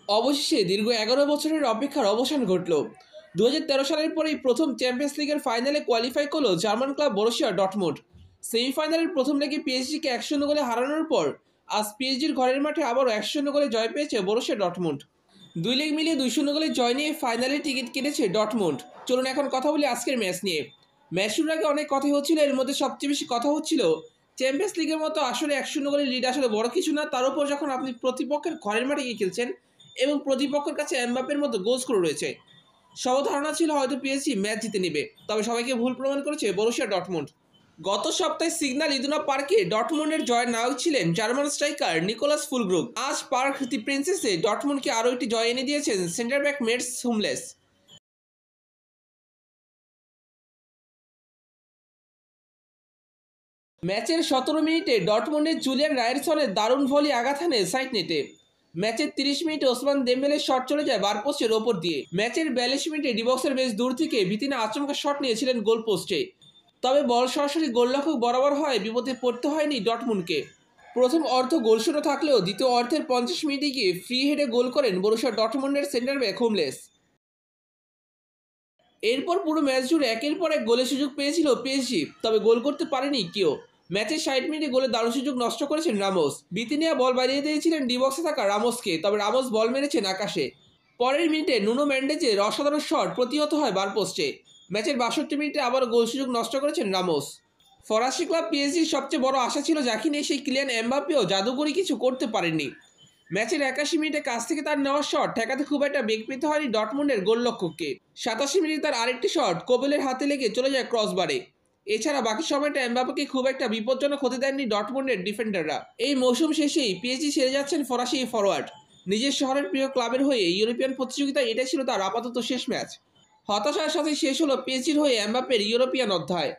অবশেষে দীর্ঘ 11 বছরের অপেক্ষার অবসান ঘটল। 2013 সালের পরেই প্রথম চ্যাম্পিয়ন্স লিগের ফাইনালে কোয়ালিফাই করল জার্মান ক্লাব বরুসিয়া ডর্টমুন্ড। সেমিফাইনালের প্রথম লেগে পিএসজিকে 1-0 গোলে হারানোর পর আজ পিএসজির ঘরের মাঠে আবারও 1-0 গোলে জয় পেয়েছে বরুসিয়া ডর্টমুন্ড। দুই লেগ মিলিয়ে 2-0 গোলে জয় নিয়ে ফাইনালের টিকিট কেটেছে ডর্টমুন্ড। চলুন এখন কথা বলি আজকের ম্যাচ নিয়ে। ম্যাচ শুরুর আগে অনেক কথাই হচ্ছিল, এর মধ্যে সবচেয়ে বেশি কথা হচ্ছিল চ্যাম্পিয়ন্স লিগের মতো আসলে 1-0 গোলে লিড আসলে বড় কিছু না। তার উপর যখন আপনি প্রতিপক্ষের ঘরের মাঠে গিয়ে খেলছেন এবং প্রতিপক্ষের কাছে এমবাপ্পের মতো গোল স্কোর রয়েছে, সব ধারণা ছিল হয়তো পিএসজি ম্যাচ জিতে নেবে। তবে সবাইকে ভুল প্রমাণ করেছে বরুসিয়া ডর্টমুন্ড। গত সপ্তাহে সিগন্যাল ইদুনা পার্কে ডর্টমুন্ডের জয়ের নায়ক ছিলেন জার্মান স্ট্রাইকার নিকোলাস ফুলগ্রুপ। আজ পার্ক দি প্রিন্সেসে ডর্টমুন্ডকে আরও একটি জয় এনে দিয়েছেন সেন্টার ব্যাক মেটস হুমলেস। ম্যাচের 17 মিনিটে ডর্টমুন্ডের জুলিয়ান রায়ারসনের দারুণ ভলি আঘাত হানে সাইড নেটে। ম্যাচের 30 মিনিটে ওসমান দেম্বেলের শট চলে যায় বার পোস্টের ওপর দিয়ে। ম্যাচের 42 মিনিটে ডিবক্সের বেশ দূর থেকে ভিতিনা আচমকা শট নিয়েছিলেন গোল পোস্টে, তবে বল সরাসরি গোলরক্ষক বরাবর হয় বিপদে পড়তে হয়নি ডর্টমুন্ডকে। প্রথম অর্ধ গোলশূন্য থাকলেও দ্বিতীয় অর্ধের 50 মিনিটে গিয়ে ফ্রি হেডে গোল করেন বরুসিয়া ডর্টমুন্ডের সেন্টার ব্যাক হুমলেস। এরপর পুরো ম্যাচ জুড়ে একের পর এক গোলের সুযোগ পেয়েছিল পিএসজি, তবে গোল করতে পারেনি কেউ। ম্যাচের 60 মিনিটে গোলে দারুণ সুযোগ নষ্ট করেছেন রামোস। বিতিনিয়া বল বাড়িয়ে দিয়েছিলেন ডিবক্সে থাকা রামোসকে, তবে রামোস বল মেরেছেন আকাশে। পরের মিনিটে নুনো মেন্ডেজের অসাধারণ শট প্রতিহত হয় বার পোস্টে। ম্যাচের 62 মিনিটে আবার গোল সুযোগ নষ্ট করেছেন রামোস। ফরাসি ক্লাব পিএসজির সবচেয়ে বড় আশা ছিল যাকে নিয়ে সেই কিলিয়ান এমবাপ্পেও জাদুকরি কিছু করতে পারেননি। ম্যাচের 81 মিনিটে কাছ থেকে তার নেওয়া শট ঠেকাতে খুব একটা বেগ পেতে হয়নি ডর্টমুন্ডের গোলরক্ষককে। 87 মিনিটে তার আরেকটি শট কোবেলের হাতে লেগে চলে যায় ক্রসবারে। এছাড়া বাকি সময়টা এমবাপ্পেকে খুব একটা বিপজ্জনক হতে দেননি ডর্টমুন্ডের ডিফেন্ডাররা। এই মৌসুম শেষেই পিএসজি ছেড়ে যাচ্ছেন ফরাসি ফরোয়ার্ড। নিজের শহরের প্রিয় ক্লাবের হয়ে ইউরোপিয়ান প্রতিযোগিতায় এটাই ছিল তার আপাতত শেষ ম্যাচ। হতাশার সাথে শেষ হলো পিএসজির হয়ে এমবাপ্পের ইউরোপিয়ান অধ্যায়।